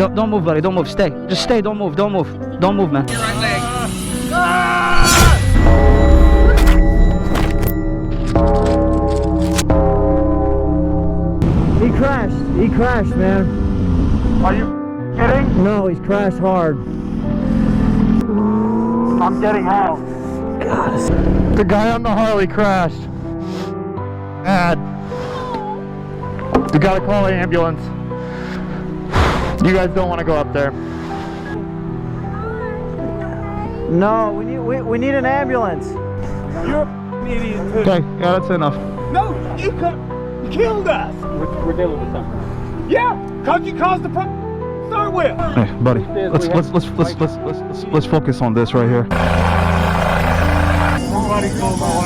Don't move, buddy. Don't move. Stay. Just stay. Don't move. Don't move. Don't move, man. Your right leg. He crashed. He crashed, man. Are you kidding? No, he's crashed hard. I'm getting out. The guy on the Harley crashed. Bad. We gotta call the ambulance. You guys don't want to go up there. No, we need an ambulance. You're an idiot too. Okay, yeah, that's enough. No, you killed us. We're dealing with something. Yeah, cause you caused the problem to start with. Hey, buddy. Let's focus on this right here. Somebody call my